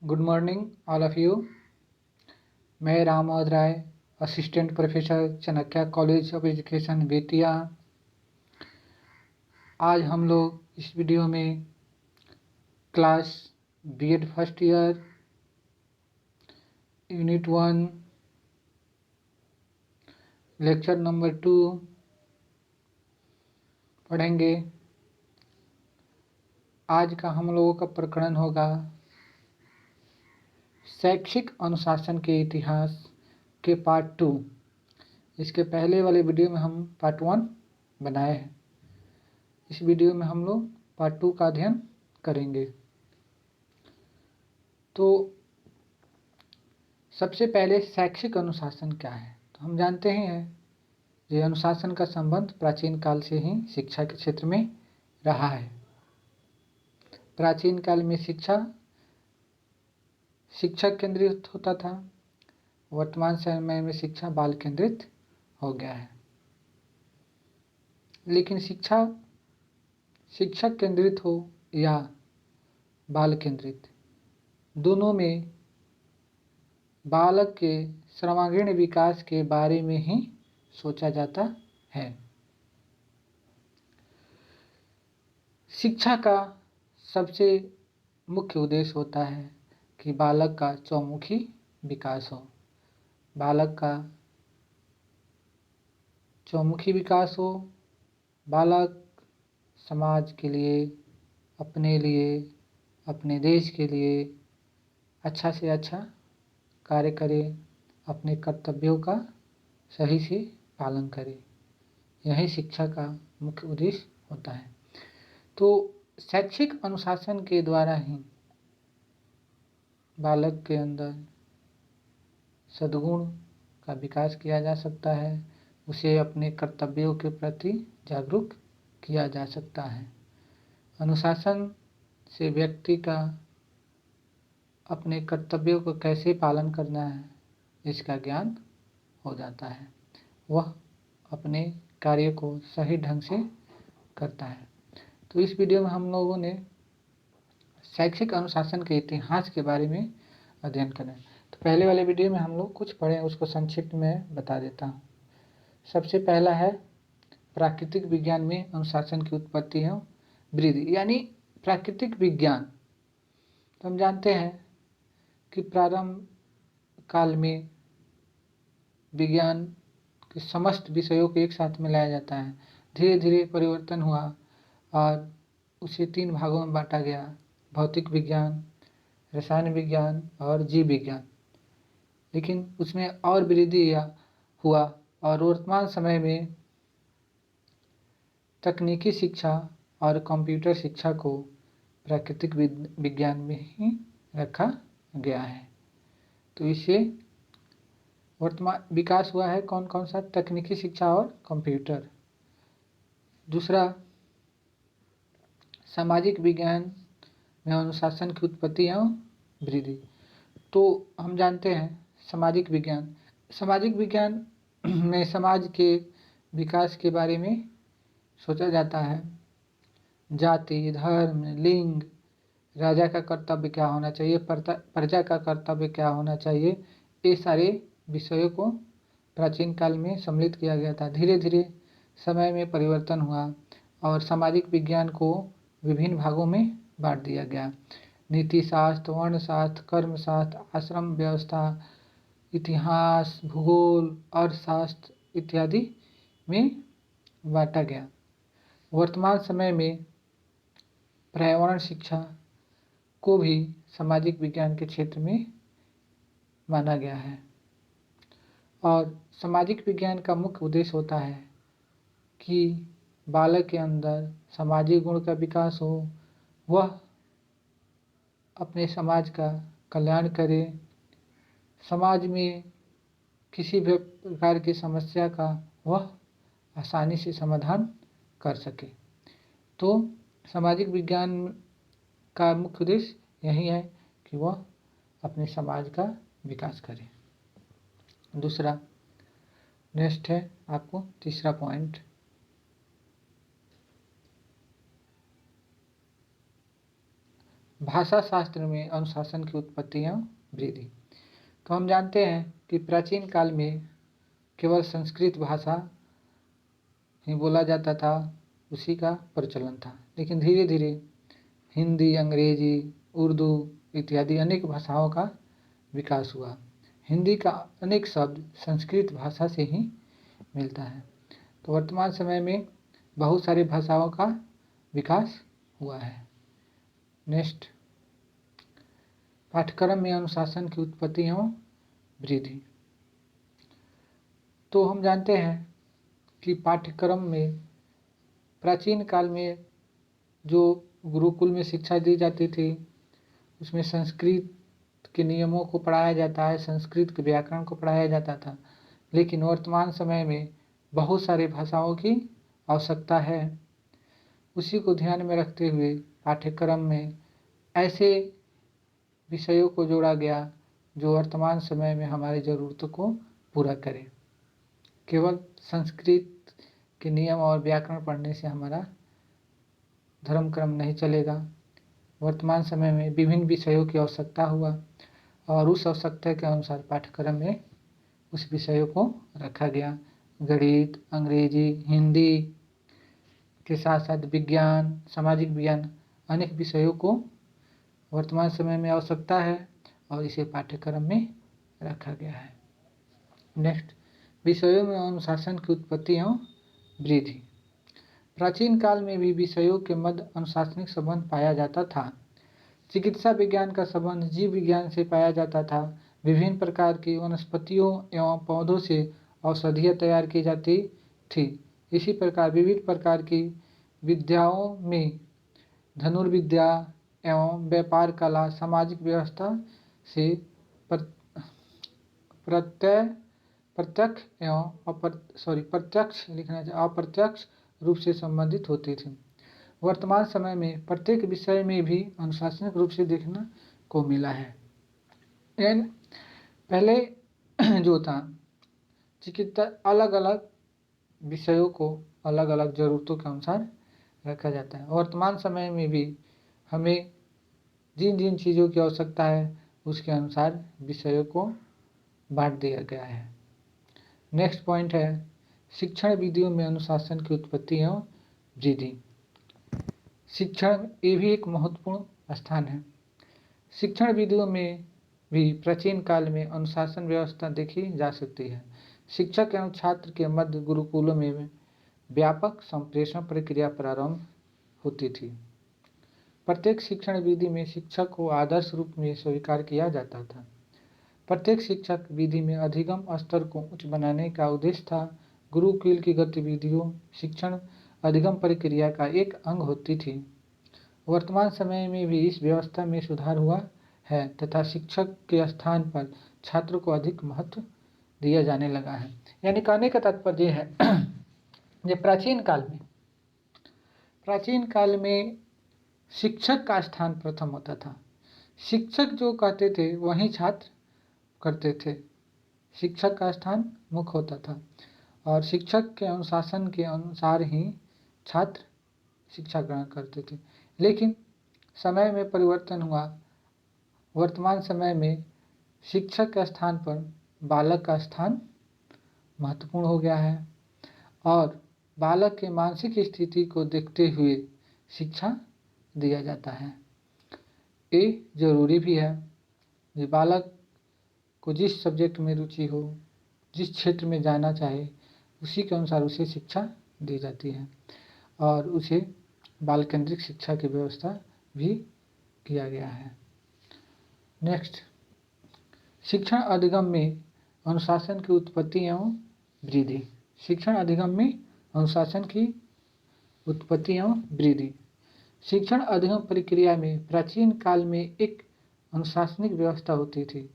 Good morning all of you. मैं Ram Mohan Rai, assistant professor, Chanakya college of education Bettiah. आज हम लोग इस वीडियो में class BEd first year unit 1 lecture number 2 पढ़ेंगे। आज का हम लोगों का प्रकरण होगा शैक्षिक अनुशासन के इतिहास के पार्ट 2। इसके पहले वाले वीडियो में हम पार्ट 1 बनाए हैं। इस वीडियो में हम लोग पार्ट 2 का अध्ययन करेंगे। तो सबसे पहले शैक्षिक अनुशासन क्या है, तो हम जानते हैं ये अनुशासन का संबंध प्राचीन काल से ही शिक्षा के क्षेत्र में रहा है। प्राचीन काल में शिक्षा शिक्षक केंद्रित होता था, वर्तमान समय में शिक्षा बाल केंद्रित हो गया है। लेकिन शिक्षा शिक्षक केंद्रित हो या बाल केंद्रित, दोनों में बालक के सर्वांगीण विकास के बारे में ही सोचा जाता है। शिक्षा का सबसे मुख्य उद्देश्य होता है कि बालक का चौमुखी विकास हो। बालक का चौमुखी विकास हो, बालक समाज के लिए, अपने देश के लिए अच्छा से अच्छा कार्य करे, अपने कर्तव्यों का सही से पालन करे। यही शिक्षा का मुख्य उद्देश्य होता है। तो शैक्षिक अनुशासन के द्वारा ही बालक के अंदर सद्गुण का विकास किया जा सकता है, उसे अपने कर्तव्यों के प्रति जागरूक किया जा सकता है। अनुशासन से व्यक्ति का अपने कर्तव्यों को कैसे पालन करना है इसका ज्ञान हो जाता है। वह अपने कार्य को सही ढंग से करता है। तो इस वीडियो में हम लोगों ने शैक्षिक अनुशासन के इतिहास के बारे में अध्ययन करें। तो पहले वाले वीडियो में हम लोग कुछ पढ़े, उसको संक्षिप्त में बता देता हूँ। सबसे पहला है प्राकृतिक विज्ञान में अनुशासन की उत्पत्ति है वृद्धि, यानी प्राकृतिक विज्ञान। तो हम जानते हैं कि प्रारंभ काल में विज्ञान के समस्त विषयों को एक साथ मिलाया जाता है। धीरे धीरे परिवर्तन हुआ और उसे 3 भागों में बांटा गया: भौतिक विज्ञान, रसायन विज्ञान और जीव विज्ञान। लेकिन उसमें और वृद्धि हुआ और वर्तमान समय में तकनीकी शिक्षा और कंप्यूटर शिक्षा को प्राकृतिक विज्ञान में ही रखा गया है। तो इससे वर्तमान विकास हुआ है कौन कौन सा? तकनीकी शिक्षा और कंप्यूटर। दूसरा, सामाजिक विज्ञान में अनुशासन की उत्पत्ति एवं वृद्धि। तो हम जानते हैं सामाजिक विज्ञान में समाज के विकास के बारे में सोचा जाता है। जाति, धर्म, लिंग, राजा का कर्तव्य क्या होना चाहिए, प्रजा का कर्तव्य क्या होना चाहिए, ये सारे विषयों को प्राचीन काल में सम्मिलित किया गया था। धीरे धीरे समय में परिवर्तन हुआ और सामाजिक विज्ञान को विभिन्न भागों में बांट दिया गया। नीति शास्त्र, वर्ण शास्त्र, कर्म शास्त्र, आश्रम व्यवस्था, इतिहास, भूगोल, अर्थशास्त्र इत्यादि में बांटा गया। वर्तमान समय में पर्यावरण शिक्षा को भी सामाजिक विज्ञान के क्षेत्र में माना गया है। और सामाजिक विज्ञान का मुख्य उद्देश्य होता है कि बालक के अंदर सामाजिक गुण का विकास हो, वह अपने समाज का कल्याण करे, समाज में किसी भी प्रकार की समस्या का वह आसानी से समाधान कर सके। तो सामाजिक विज्ञान का मुख्य उद्देश्य यही है कि वह अपने समाज का विकास करे। दूसरा, नेक्स्ट है आपको तीसरा पॉइंट, भाषा शास्त्र में अनुशासन की उत्पत्ति एवं वृद्धि। तो हम जानते हैं कि प्राचीन काल में केवल संस्कृत भाषा ही बोला जाता था, उसी का प्रचलन था। लेकिन धीरे धीरे हिंदी, अंग्रेजी, उर्दू इत्यादि अनेक भाषाओं का विकास हुआ। हिंदी का अनेक शब्द संस्कृत भाषा से ही मिलता है। तो वर्तमान समय में बहुत सारी भाषाओं का विकास हुआ है। नेक्स्ट, पाठ्यक्रम में अनुशासन की उत्पत्ति एवं वृद्धि। तो हम जानते हैं कि पाठ्यक्रम में प्राचीन काल में जो गुरुकुल में शिक्षा दी जाती थी, उसमें संस्कृत के नियमों को पढ़ाया जाता है, संस्कृत के व्याकरण को पढ़ाया जाता था। लेकिन वर्तमान समय में बहुत सारी भाषाओं की आवश्यकता है। उसी को ध्यान में रखते हुए पाठ्यक्रम में ऐसे विषयों को जोड़ा गया जो वर्तमान समय में हमारी ज़रूरतों को पूरा करे। केवल संस्कृत के नियम और व्याकरण पढ़ने से हमारा धर्म क्रम नहीं चलेगा। वर्तमान समय में विभिन्न विषयों की आवश्यकता हुआ और उस आवश्यकता के अनुसार पाठ्यक्रम में उस विषयों को रखा गया। गणित, अंग्रेजी, हिंदी के साथ साथ विज्ञान, सामाजिक विज्ञान अनेक विषयों को वर्तमान समय में आवश्यकता है और इसे पाठ्यक्रम में रखा गया है। नेक्स्ट, विषयों में अनुशासन की उत्पत्ति एवं वृद्धि। प्राचीन काल में भी विषयों के मध्य अनुशासनिक संबंध पाया जाता था। चिकित्सा विज्ञान का संबंध जीव विज्ञान से पाया जाता था। विभिन्न प्रकार की वनस्पतियों एवं पौधों से औषधियाँ तैयार की जाती थी। इसी प्रकार विविध प्रकार की विद्याओं में धनुर्विद्या एवं व्यापार कला, सामाजिक व्यवस्था से अप्रत्यक्ष रूप से संबंधित होती थी। वर्तमान समय में प्रत्येक विषय में भी अनुशासनिक रूप से देखने को मिला है। पहले जो था चिकित्सा, अलग अलग विषयों को अलग अलग ज़रूरतों के अनुसार रखा जाता है। वर्तमान समय में भी हमें जिन जिन चीज़ों की आवश्यकता है उसके अनुसार विषयों को बांट दिया गया है। नेक्स्ट पॉइंट है शिक्षण विधियों में अनुशासन की उत्पत्ति एवं वृद्धि। शिक्षण ये भी एक महत्वपूर्ण स्थान है। शिक्षण विधियों में भी प्राचीन काल में अनुशासन व्यवस्था देखी जा सकती है। शिक्षक एवं छात्र के मध्य गुरुकुलों में व्यापक संप्रेषण प्रक्रिया प्रारंभ होती थी। प्रत्येक शिक्षण विधि में शिक्षक को आदर्श रूप में स्वीकार किया जाता था। प्रत्येक शिक्षक विधि में अधिगम स्तर को उच्च बनाने का उद्देश्य था। गुरुकुल की गतिविधियों शिक्षण अधिगम प्रक्रिया का एक अंग होती थी। वर्तमान समय में भी इस व्यवस्था में सुधार हुआ है तथा शिक्षक के स्थान पर छात्र को अधिक महत्व दिया जाने लगा है। यानी कहने का तात्पर्य है कि प्राचीन काल में शिक्षक का स्थान प्रथम होता था। शिक्षक जो कहते थे वहीं छात्र करते थे। शिक्षक का स्थान मुख्य होता था और शिक्षक के अनुशासन के अनुसार ही छात्र शिक्षा ग्रहण करते थे। लेकिन समय में परिवर्तन हुआ। वर्तमान समय में शिक्षक के स्थान पर बालक का स्थान महत्वपूर्ण हो गया है और बालक के मानसिक स्थिति को देखते हुए शिक्षा दिया जाता है। ये जरूरी भी है कि बालक को जिस सब्जेक्ट में रुचि हो, जिस क्षेत्र में जाना चाहे, उसी के अनुसार उसे शिक्षा दी जाती है और उसे बाल केंद्रित शिक्षा की व्यवस्था भी किया गया है। नेक्स्ट, शिक्षण अधिगम में अनुशासन की उत्पत्ति एवं वृद्धि। शिक्षण अधिगम में अनुशासन की उत्पत्ति एवं वृद्धि। शिक्षण अधिगम प्रक्रिया में प्राचीन काल में एक अनुशासनिक व्यवस्था होती थी।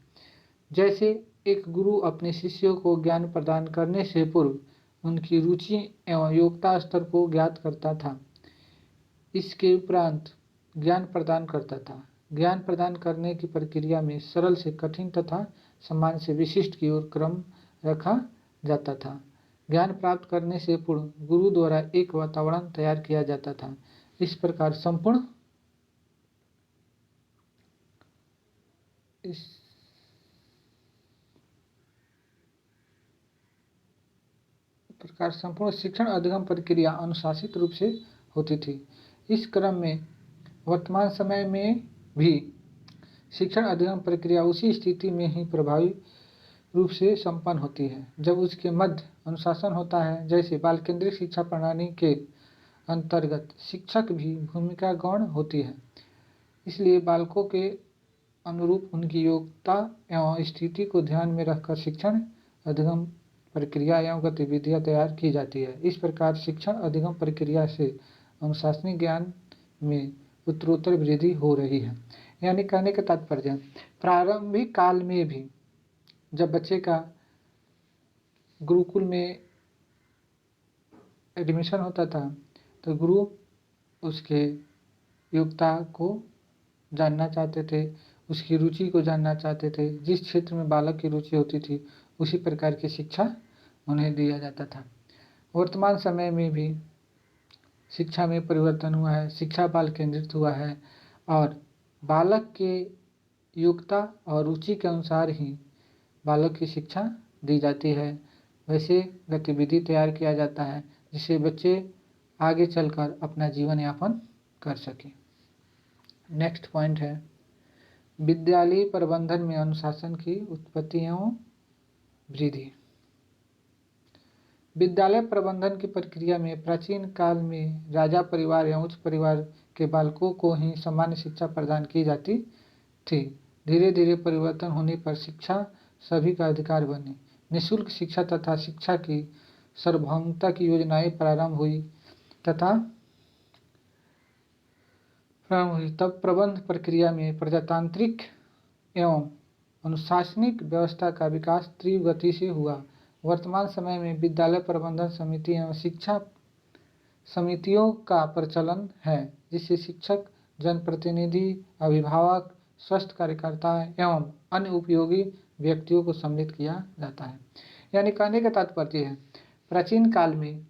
जैसे एक गुरु अपने शिष्यों को ज्ञान प्रदान करने से पूर्व उनकी रुचि एवं योग्यता स्तर को ज्ञात करता था। इसके उपरांत ज्ञान प्रदान करता था। ज्ञान प्रदान करने की प्रक्रिया में सरल से कठिन तथा सामान्य से विशिष्ट की ओर क्रम रखा जाता था। ज्ञान प्राप्त करने से पूर्व गुरु द्वारा एक वातावरण तैयार किया जाता था। इस प्रकार संपूर्ण प्रकार संपूर्ण शिक्षण अधिगम प्रक्रिया अनुशासित रूप से होती थी। इस क्रम में वर्तमान समय में भी शिक्षण अधिगम प्रक्रिया उसी स्थिति में ही प्रभावी रूप से संपन्न होती है जब उसके मध्य अनुशासन होता है। जैसे बाल केंद्रित शिक्षा प्रणाली के अंतर्गत शिक्षक भी भूमिका गौण होती है, इसलिए बालकों के अनुरूप उनकी योग्यता एवं स्थिति को ध्यान में रखकर शिक्षण अधिगम प्रक्रिया एवं गतिविधियां तैयार की जाती है। इस प्रकार शिक्षण अधिगम प्रक्रिया से अनुशासनिक ज्ञान में उत्तरोत्तर वृद्धि हो रही है। यानी कहने का तात्पर्य, प्रारंभिक काल में भी जब बच्चे का गुरुकुल में एडमिशन होता था तो गुरु उसके योग्यता को जानना चाहते थे, उसकी रुचि को जानना चाहते थे। जिस क्षेत्र में बालक की रुचि होती थी उसी प्रकार की शिक्षा उन्हें दिया जाता था। वर्तमान समय में भी शिक्षा में परिवर्तन हुआ है, शिक्षा बाल केंद्रित हुआ है और बालक के योग्यता और रुचि के अनुसार ही बालक की शिक्षा दी जाती है। वैसे गतिविधि तैयार किया जाता है जिससे बच्चे आगे चलकर अपना जीवन यापन कर सकें। नेक्स्ट पॉइंट है विद्यालय प्रबंधन में अनुशासन की उत्पत्ति एवं वृद्धि। विद्यालय प्रबंधन की प्रक्रिया में प्राचीन काल में राजा परिवार या उच्च परिवार के बालकों को ही सामान्य शिक्षा प्रदान की जाती थी। धीरे धीरे परिवर्तन होने पर शिक्षा सभी का अधिकार बनी। निःशुल्क शिक्षा तथा शिक्षा की सार्वभौमिकता की योजनाएं प्रारंभ हुई तब प्रबंध प्रक्रिया में प्रजातांत्रिक एवं अनुशासनिक व्यवस्था का विकास तीव्र गति से हुआ। वर्तमान समय में विद्यालय प्रबंधन समिति एवं शिक्षा समितियों का प्रचलन है, जिससे शिक्षक, जनप्रतिनिधि, अभिभावक, स्वास्थ्य कार्यकर्ता एवं अन्य उपयोगी व्यक्तियों को सम्मिलित किया जाता है। यानी कहने का तात्पर्य है, प्राचीन काल में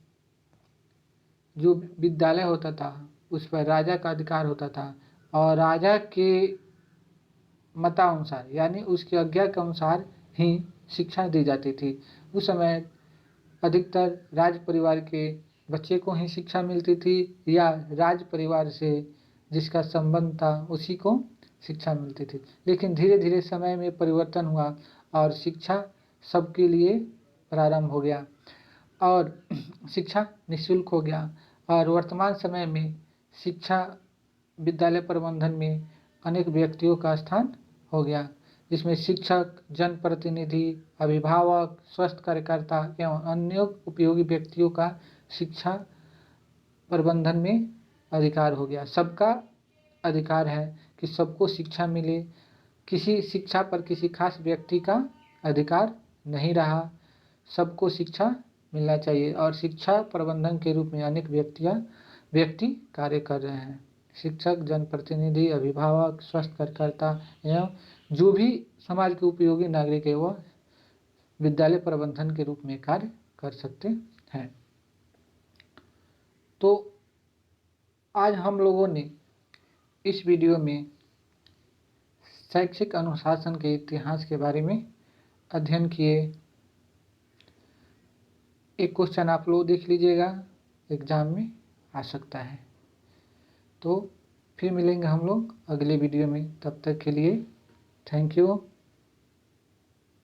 जो विद्यालय होता था उस पर राजा का अधिकार होता था और राजा के मतानुसार यानी उसकी आज्ञा के अनुसार ही शिक्षा दी जाती थी। उस समय अधिकतर राज परिवार के बच्चे को ही शिक्षा मिलती थी या राज परिवार से जिसका संबंध था उसी को शिक्षा मिलती थी। लेकिन धीरे धीरे समय में परिवर्तन हुआ और शिक्षा सबके लिए प्रारंभ हो गया और शिक्षा निःशुल्क हो गया और वर्तमान समय में शिक्षा विद्यालय प्रबंधन में अनेक व्यक्तियों का स्थान हो गया, जिसमें शिक्षक, जनप्रतिनिधि, अभिभावक, स्वास्थ्य कार्यकर्ता एवं अन्य उपयोगी व्यक्तियों का शिक्षा प्रबंधन में अधिकार हो गया। सबका अधिकार है कि सबको शिक्षा मिले। किसी शिक्षा पर किसी खास व्यक्ति का अधिकार नहीं रहा, सबको शिक्षा मिलना चाहिए और शिक्षा प्रबंधन के रूप में अनेक व्यक्ति कार्य कर रहे हैं। शिक्षक, जनप्रतिनिधि, अभिभावक, स्वास्थ्य कार्यकर्ता एवं जो भी समाज के उपयोगी नागरिक है वह विद्यालय प्रबंधन के रूप में कार्य कर सकते हैं। तो आज हम लोगों ने इस वीडियो में शैक्षिक अनुशासन के इतिहास के बारे में अध्ययन किए। एक क्वेश्चन आप लोग देख लीजिएगा, एग्जाम में आ सकता है। तो फिर मिलेंगे हम लोग अगले वीडियो में, तब तक के लिए थैंक यू।